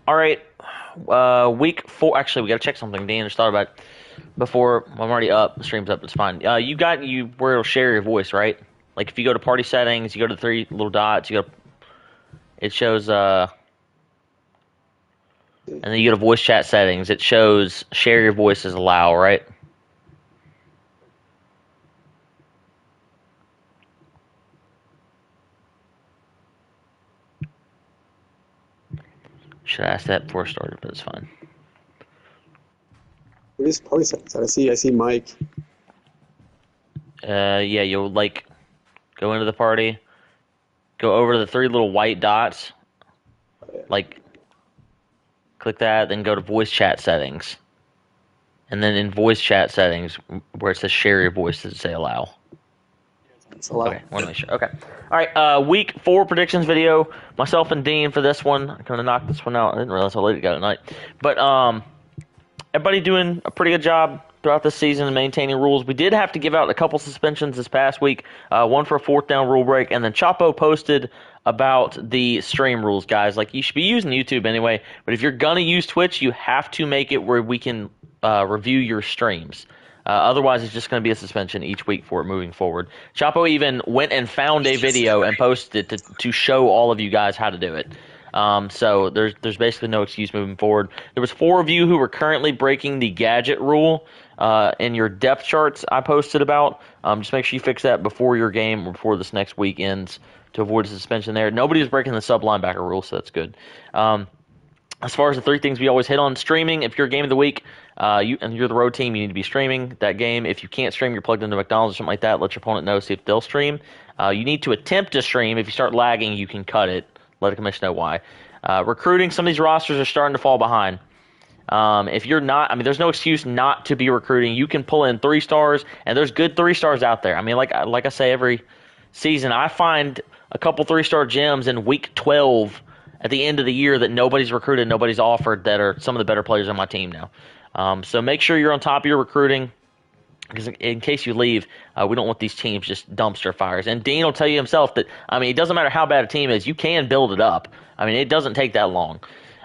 All right. Week 4. Actually, we got to check something. Dan just thought about it before. I'm already up. The stream's up. It's fine. You where it'll share your voice, right? Like if you go to party settings, you go to the three little dots. It shows. And then you go to voice chat settings. It shows share your voice as allow, right? Should I ask that before I started, but it's fine. What is party settings? I see Mike. Yeah, you'll like go into the party, go over to the three little white dots, like click that, then go to voice chat settings. And then in voice chat settings, where it says share your voice, does it say allow? It's allowed. Okay, want to make sure. Okay. All right, week 4 predictions video. Myself and Dean for this one. I'm going to knock this one out. I didn't realize how late it got at night. But everybody doing a pretty good job throughout this season maintaining rules. We did have to give out a couple suspensions this past week. One for a 4th down rule break. And then Chapo posted about the stream rules, guys. Like, you should be using YouTube anyway. But if you're going to use Twitch, you have to make it where we can review your streams. Otherwise, it's just going to be a suspension each week for it moving forward. Chapo even went and found a video and posted it to show all of you guys how to do it. So there's basically no excuse moving forward. There was 4 of you who were currently breaking the gadget rule in your depth charts I posted about. Just make sure you fix that before your game or before this next week ends to avoid a suspension there. Nobody was breaking the sub linebacker rule, so that's good. As far as the 3 things we always hit on, streaming, if you're game of the week and you're the road team, you need to be streaming that game. If you can't stream, you're plugged into McDonald's or something like that, let your opponent know, see if they'll stream. You need to attempt to stream. If you start lagging, you can cut it. Let the commission know why. Recruiting, some of these rosters are starting to fall behind. If you're not, there's no excuse not to be recruiting. You can pull in 3 stars, and there's good 3 stars out there. Like I say every season, I find a couple 3-star gems in week 12 at the end of the year that nobody's recruited, nobody's offered, that are some of the better players on my team now. So make sure you're on top of your recruiting, because in case you leave, we don't want these teams just dumpster fires. And Dean will tell you himself that, it doesn't matter how bad a team is, you can build it up. It doesn't take that long.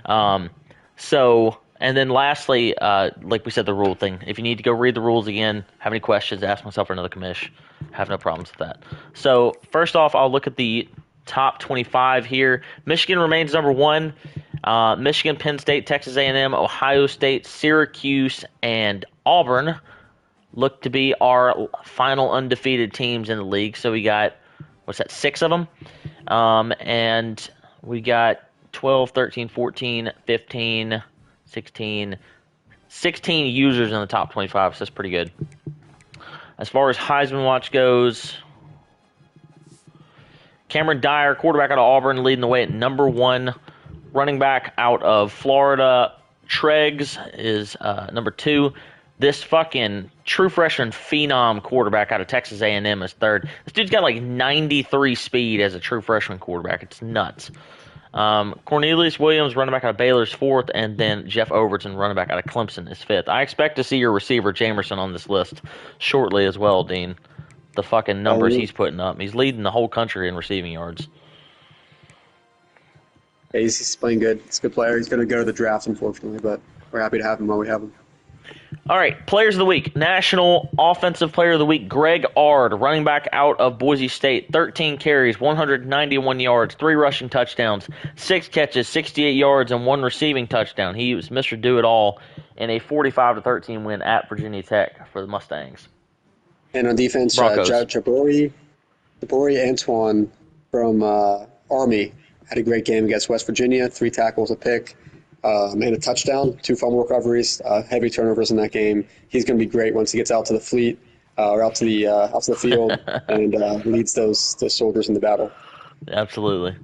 And then lastly, like we said, the rule thing. If you need to go read the rules again, have any questions, ask myself or another commish. Have no problems with that. So first off, I'll look at the top 25 here. Michigan remains number 1. Michigan, Penn State, Texas A&M, Ohio State, Syracuse, and Auburn look to be our final undefeated teams in the league. So we got, 6 of them? And we got 12, 13, 14, 15, 16 users in the top 25, so that's pretty good. As far as Heisman Watch goes, Cameron Dyer, quarterback out of Auburn, leading the way at number 1. Running back out of Florida, Treggs is number 2. This fucking true freshman phenom quarterback out of Texas A&M is 3rd. This dude's got like 93 speed as a true freshman quarterback. It's nuts. Cornelius Williams, running back out of Baylor, is 4th, and then Jeff Overton, running back out of Clemson, is 5th. I expect to see your receiver Jamerson on this list shortly as well, Dean. The fucking numbers he's putting up. He's leading the whole country in receiving yards. Yeah, he's playing good. He's a good player. He's going to go to the draft, unfortunately, but we're happy to have him while we have him. All right, Players of the Week. National Offensive Player of the Week, Greg Ard, running back out of Boise State. 13 carries, 191 yards, 3 rushing touchdowns, 6 catches, 68 yards, and 1 receiving touchdown. He was Mr. Do-It-All in a 45-13 win at Virginia Tech for the Mustangs. And on defense, Jabori Antoine from Army had a great game against West Virginia. 3 tackles, a pick, and a touchdown, 2 fumble recoveries, heavy turnovers in that game. He's going to be great once he gets out to the fleet or out to the field and leads those soldiers in the battle. Absolutely.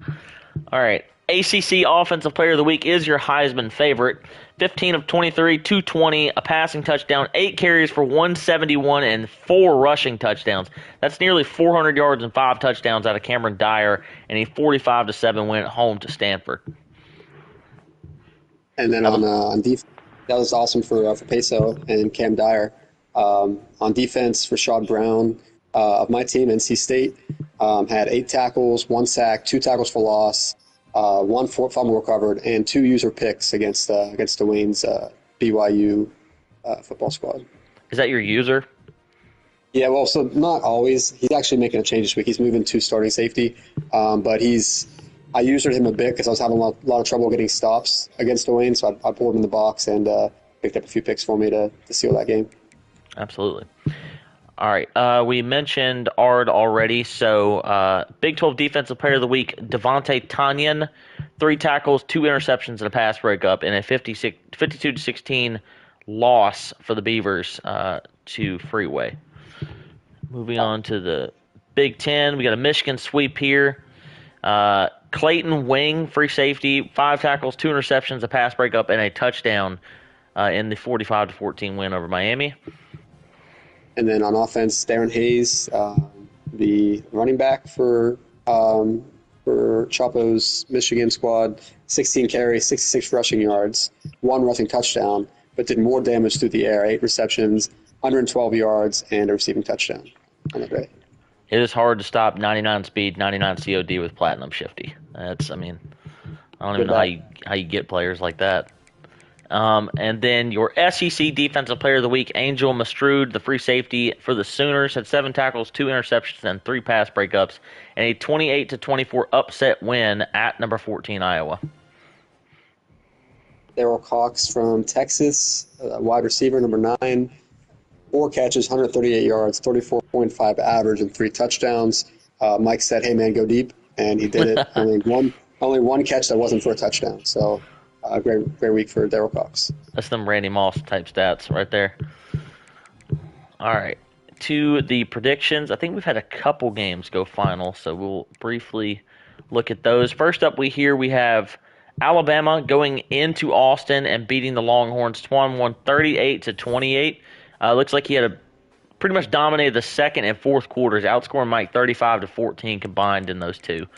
All right. ACC Offensive Player of the Week is your Heisman favorite. 15 of 23, 220, a passing touchdown, 8 carries for 171, and 4 rushing touchdowns. That's nearly 400 yards and 5 touchdowns out of Cameron Dyer in a 45-7 win at home to Stanford. And then on defense, that was awesome for Peso and Cam Dyer. On defense, Rashad Brown of my team, NC State, had 8 tackles, 1 sack, 2 tackles for loss, one fumble recovered, and 2 user picks against Dwayne's BYU football squad. Is that your user? Yeah, well, so not always. He's actually making a change this week. He's moving to starting safety, but I used him a bit because I was having a lot of trouble getting stops against Dwayne, so I pulled him in the box and picked up a few picks for me to seal that game. Absolutely. All right. We mentioned Ard already, so Big 12 Defensive Player of the Week, Devontae Tanyan, 3 tackles, 2 interceptions, and a pass breakup in a 52-16 loss for the Beavers to Freeway. Moving on to the Big 10, we got a Michigan sweep here. Clayton Wing, free safety, 5 tackles, 2 interceptions, a pass breakup, and a touchdown in the 45-14 win over Miami. And then on offense, Darren Hayes, the running back for Chapo's Michigan squad, 16 carries, 66 rushing yards, 1 rushing touchdown, but did more damage through the air, 8 receptions, 112 yards, and a receiving touchdown on the day. It is hard to stop 99 speed, 99 COD with Platinum Shifty. I don't even know how you get players like that. And then your SEC Defensive Player of the Week, Angel Mastrud, the free safety for the Sooners, had 7 tackles, 2 interceptions, and 3 pass breakups, and a 28-24 upset win at number 14 Iowa. Daryl Cox from Texas, wide receiver, number 9. 4 catches, 138 yards, 34.5 average, and 3 touchdowns. Mike said, "Hey man, go deep," and he did it. only one catch that wasn't for a touchdown. So, great week for Daryl Cox. That's them Randy Moss type stats right there. All right, to the predictions. I think we've had a couple games go final, so we'll briefly look at those. First up, we have Alabama going into Austin and beating the Longhorns. Twan won 38-28. Looks like he had pretty much dominated the second and fourth quarters, outscoring Mike 35-14 combined in those two.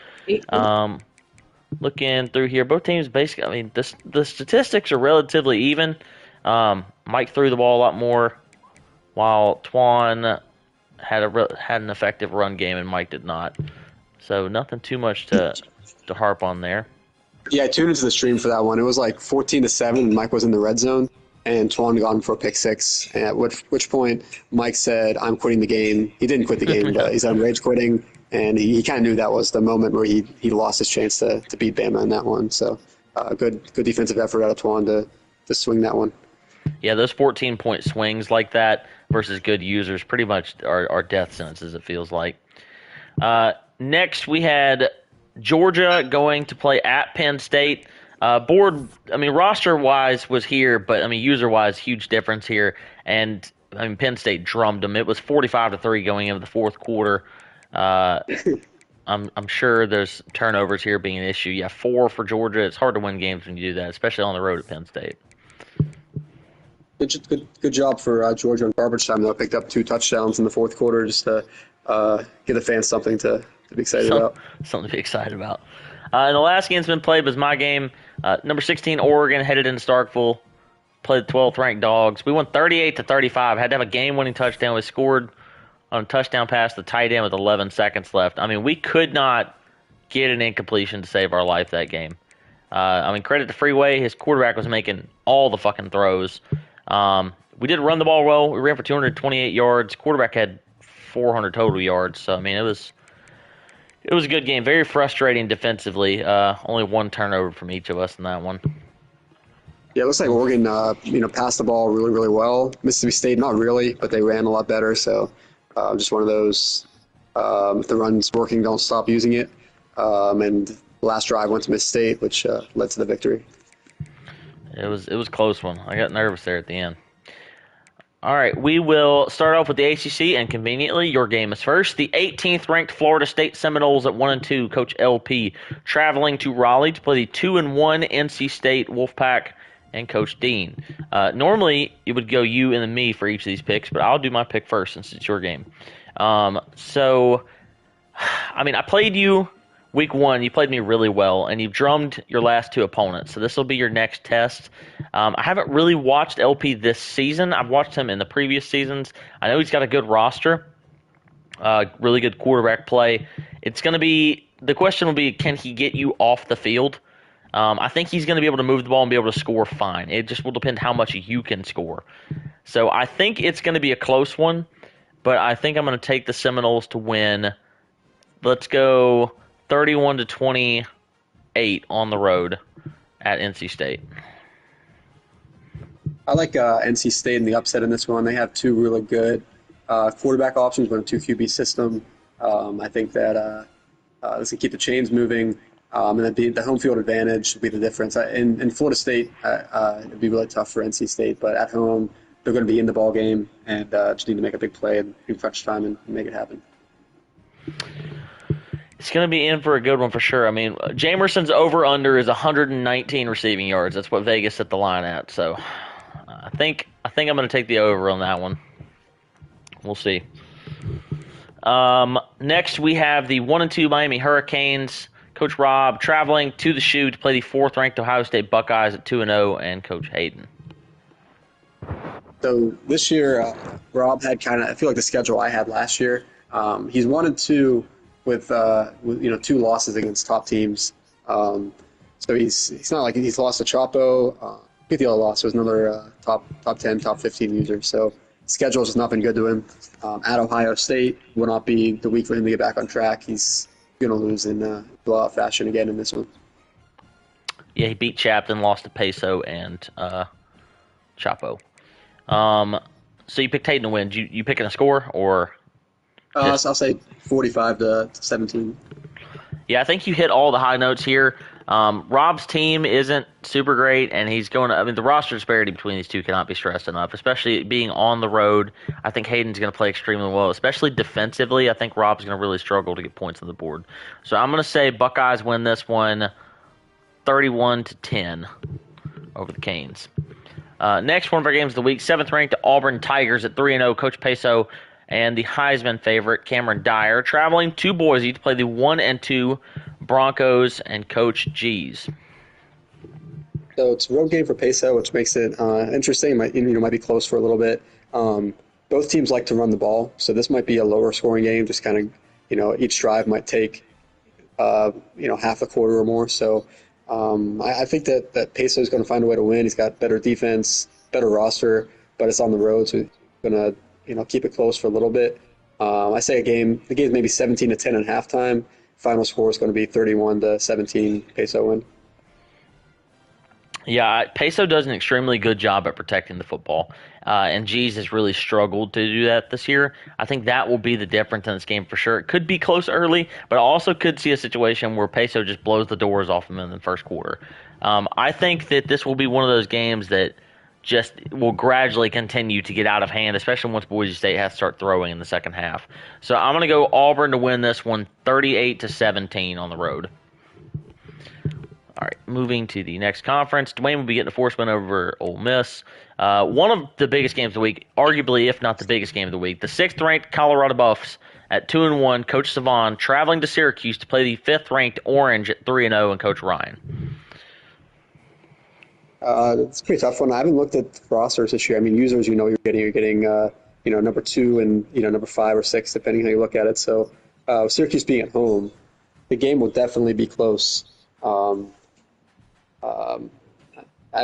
Looking through here, both teams basically, the statistics are relatively even. Mike threw the ball a lot more, while Twan had an effective run game and Mike did not. So nothing too much to harp on there. Yeah, I tuned into the stream for that one. It was like 14-7, and Mike was in the red zone. And Twan got him for a pick 6, at which point Mike said, "I'm quitting the game." He didn't quit the game, but he said, "I'm rage quitting," and he kind of knew that was the moment where he lost his chance to beat Bama in that one. So good defensive effort out of Twan to swing that one. Yeah, those 14-point swings like that versus good users pretty much are death sentences, it feels like. Next, we had Georgia going to play at Penn State. Roster-wise was here, but, user-wise, huge difference here. And, Penn State drummed them. It was 45-3 going into the fourth quarter. I'm sure there's turnovers here being an issue. Yeah, 4 for Georgia. It's hard to win games when you do that, especially on the road at Penn State. Good job for Georgia in garbage time, though. Picked up 2 touchdowns in the fourth quarter just to give the fans something to be excited about. Something to be excited about. And the last game's been played was my game. Number 16, Oregon, headed into Starkville, played the 12th ranked Dogs. We won 38-35. Had to have a game-winning touchdown. We scored on a touchdown pass to tight end with 11 seconds left. We could not get an incompletion to save our life that game. Credit to Freeway. His quarterback was making all the fucking throws. We did run the ball well. We ran for 228 yards. Quarterback had 400 total yards. So, it was a good game. Very frustrating defensively. Only 1 turnover from each of us in that one. Yeah, it looks like Oregon, passed the ball really, really well. Mississippi State, not really, but they ran a lot better. So, just one of those. If the run's working, don't stop using it. And the last drive went to Mississippi State, which led to the victory. It was a close one. I got nervous there at the end. All right, we will start off with the ACC, and conveniently, your game is first. The 18th ranked Florida State Seminoles at 1-2, Coach LP, traveling to Raleigh to play the 2-1 NC State Wolfpack and Coach Dean. Normally, it would go you and then me for each of these picks, but I'll do my pick first since it's your game. I played you week 1. You played me really well, and you've drummed your last 2 opponents. So this will be your next test. I haven't really watched LP this season. I've watched him in the previous seasons. I know he's got a good roster. Really good quarterback play. The question will be, can he get you off the field? I think he's going to be able to move the ball and be able to score fine. It just will depend how much you can score. So I think it's going to be a close one, but I think I'm going to take the Seminoles to win. Let's go 31-28 on the road at NC State. I like NC State in the upset in this one. They have two really good quarterback options with a 2 QB system. I think that this can keep the chains moving, and then the home field advantage will be the difference. In Florida State, it'd be really tough for NC State, but at home, they're going to be in the ball game and just need to make a big play in crunch time and make it happen. It's going to be in for a good one for sure. I mean, Jamerson's over-under is 119 receiving yards. That's what Vegas set the line at. So I think I'm going to take the over on that one. We'll see. Next, we have the 1-2 Miami Hurricanes. Coach Rob traveling to the Shoe to play the 4th-ranked Ohio State Buckeyes at 2-0, and Coach Hayden. So this year, Rob had I feel like the schedule I had last year. He's 1-2 with 2 losses against top teams. So he's not like he's lost to Chapo. The other loss was another top 10, top 15 user. So schedule's just not been good to him. At Ohio State will not be the week for him to get back on track. He's going to lose in blowout fashion again in this one. Yeah, he beat Chapton, lost to Peso and Chapo. So you picked Hayden to win. You picking a score or? I'll say 45-17. Yeah, I think you hit all the high notes here. Rob's team isn't super great, and he's going to. I mean, the roster disparity between these two cannot be stressed enough, especially being on the road. I think Hayden's going to play extremely well, especially defensively. I think Rob's going to really struggle to get points on the board. So I'm going to say Buckeyes win this one 31-10 over the Canes. Next, one of our games of the week, 7th-ranked Auburn Tigers at 3-0. Coach Peso and the Heisman favorite, Cameron Dyer, traveling to Boise to play the 1-2 Broncos and Coach G's. So it's a road game for Peso, which makes it interesting. Might be close for a little bit. Both teams like to run the ball, so this might be a lower scoring game. Just kind of, each drive might take, half a quarter or more. So I think that Peso is going to find a way to win. He's got better defense, better roster, but it's on the road, so he's going to keep it close for a little bit. I say the game's maybe 17-10 at halftime. Final score is going to be 31-17 Peso win. Yeah, Peso does an extremely good job at protecting the football, and G's has really struggled to do that this year. I think that will be the difference in this game for sure. It could be close early, but I also could see a situation where Peso just blows the doors off him in the first quarter. I think that this will be one of those games that just will gradually continue to get out of hand, especially once Boise State has to start throwing in the second half. So I'm going to go Auburn to win this one 38-17 on the road. All right, moving to the next conference. Dwayne will be getting a force win over Ole Miss. One of the biggest games of the week, arguably, if not the biggest game of the week, the 6th-ranked Colorado Buffs at 2-1. Coach Savon traveling to Syracuse to play the 5th-ranked Orange at 3-0 and Coach Ryan. It's a pretty tough one. I haven't looked at rosters this year. I mean, users, you're getting number 2 and number 5 or 6, depending how you look at it. So Syracuse being at home, the game will definitely be close. I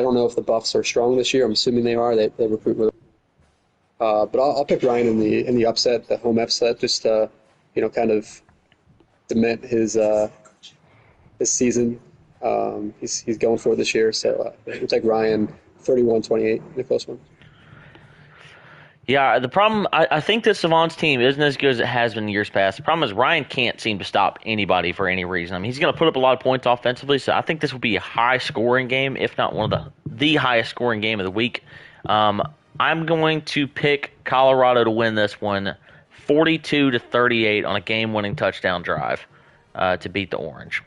don't know if the Buffs are strong this year. I'm assuming they are. They recruit really. But I'll pick Ryan in the upset, the home upset, just to kind of cement his season. He's going for it this year, so we'll take Ryan 31-28 in a close one. Yeah, the problem, I think that Savant's team isn't as good as it has been in years past. The problem is Ryan can't seem to stop anybody for any reason. I mean, he's going to put up a lot of points offensively, so I think this will be a high-scoring game, if not one of the highest-scoring game of the week. I'm going to pick Colorado to win this one 42-38 on a game-winning touchdown drive to beat the Orange.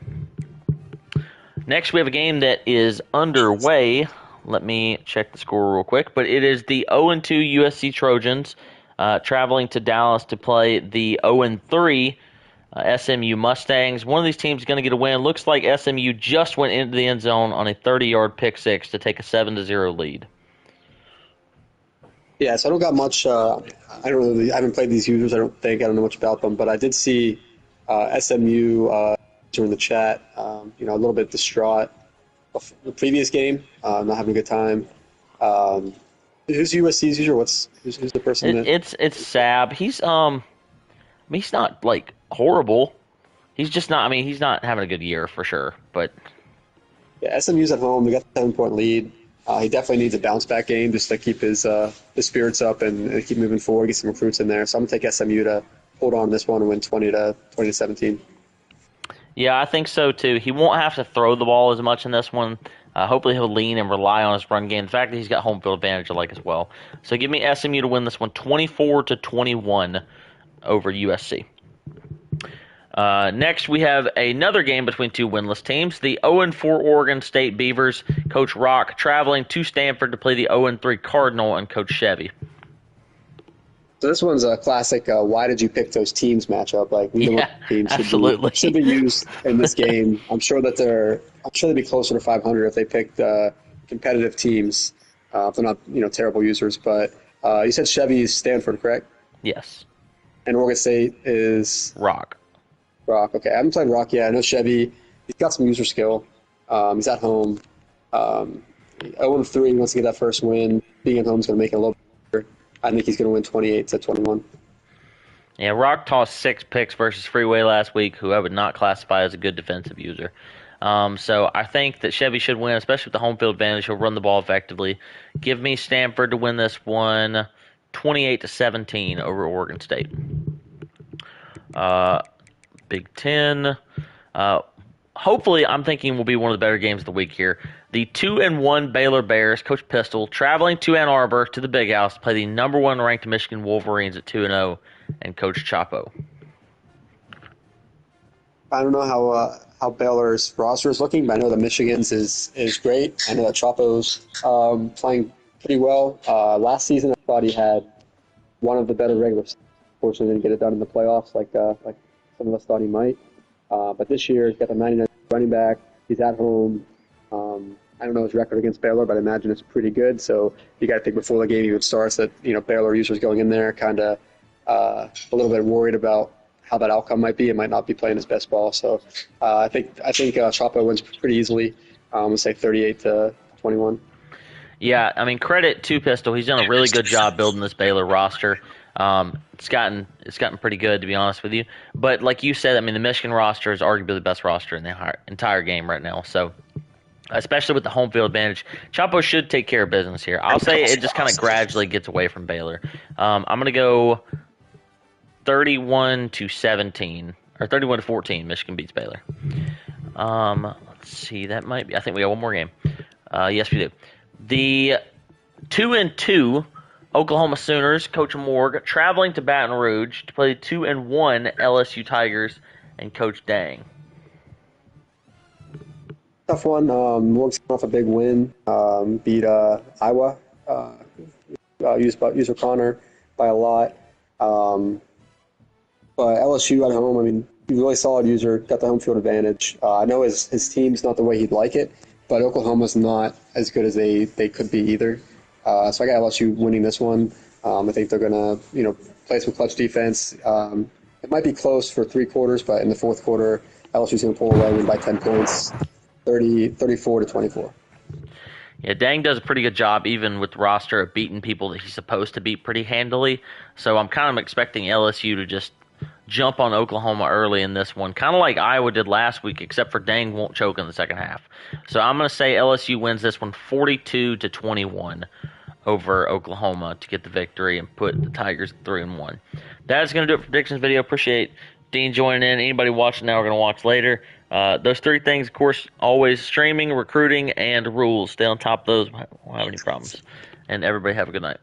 Next, we have a game that is underway. Let me check the score real quick. But it is the 0-2 USC Trojans traveling to Dallas to play the 0-3 SMU Mustangs. One of these teams is going to get a win. Looks like SMU just went into the end zone on a 30-yard pick six to take a 7-0 lead. Yeah, so I don't got much. I haven't played these users. I don't know much about them, but I did see SMU during the chat. A little bit distraught of the previous game, not having a good time. Um, who's USC's user? Who's the person that? It's Sab. He's not like horrible. He's just not. I mean, he's not having a good year for sure. But Yeah, SMU's at home. They got the 7-point lead. He definitely needs a bounce back game just to keep his spirits up and keep moving forward, get some recruits in there. So I'm gonna take SMU to hold on to this one and win 20-17. yeah, I think so too. He won't have to throw the ball as much in this one. Hopefully, he'll lean and rely on his run game. The fact that he's got home field advantage, I like as well. So give me SMU to win this one, 24-21 over USC. Next, we have another game between two winless teams. The 0-4 Oregon State Beavers, Coach Rock, traveling to Stanford to play the 0-3 Cardinal and Coach Chevy. So this one's a classic. Why did you pick those teams matchup? Like neither one of the teams absolutely. should be used in this game. I'm sure they'd be closer to 500 if they picked competitive teams. If they're not terrible users. But you said Chevy is Stanford, correct? Yes. And Oregon State is Rock. Rock. Okay, I haven't played Rock yet. I know Chevy. He's got some user skill. He's at home. 0-3. He wants to get that first win. Being at home is going to make it a little better. I think he's going to win 28-21. Yeah, Rock tossed 6 picks versus Freeway last week, who I would not classify as a good defensive user. So I think that Chevy should win, especially with the home field advantage. He'll run the ball effectively. Give me Stanford to win this one, 28-17 over Oregon State. Big Ten. Hopefully, I'm thinking will be one of the better games of the week here. The 2-1 Baylor Bears, Coach Pistol, traveling to Ann Arbor to the Big House to play the number 1 ranked Michigan Wolverines at 2-0 and Coach Chapo. I don't know how Baylor's roster is looking, but I know that Michigan's is great. I know that Chapo's playing pretty well. Last season, I thought he had one of the better regulars. Fortunately, didn't get it done in the playoffs like some of us thought he might. But this year, he's got the 99 running back. He's at home. I don't know his record against Baylor, but I imagine it's pretty good. So you got to think before the game even starts that Baylor users going in there kind of a little bit worried about how that outcome might be. It might not be playing his best ball. So I think Chapo wins pretty easily. Let's say 38-21. Yeah, I mean, credit to Pistol. He's done a really good job building this Baylor roster. It's gotten pretty good, to be honest with you. But like you said, I mean, the Michigan roster is arguably the best roster in the entire game right now. So, especially with the home field advantage, Chapo should take care of business here. I'll say it just kind of gradually gets away from Baylor. I'm going to go 31-17 or 31-14. Michigan beats Baylor. Let's see, that might be. I think we got one more game. Yes, we do. The 2-2 Oklahoma Sooners, Coach Morg, traveling to Baton Rouge to play the 2-1 LSU Tigers and Coach Dang. Tough one. Morg's coming off a big win. Beat Iowa. User Connor by a lot. But LSU at home, I mean, he's a really solid user, got the home field advantage. I know his team's not the way he'd like it, but Oklahoma's not as good as they could be either. So I got LSU winning this one. I think they're going to, play some clutch defense. It might be close for 3 quarters, but in the fourth quarter, LSU's going to pull away, win by 10 points, 34-24. Yeah, Dang does a pretty good job, even with the roster, of beating people that he's supposed to beat pretty handily. So I'm kind of expecting LSU to just jump on Oklahoma early in this one, kind of like Iowa did last week, except for Dang won't choke in the second half. So I'm going to say LSU wins this one 42-21 over Oklahoma to get the victory and put the Tigers 3-1. That's going to do it for predictions video. Appreciate Dean joining in. Anybody watching now are going to watch later. Those 3 things, of course, always streaming, recruiting, and rules. Stay on top of those. Won't have any problems. And everybody have a good night.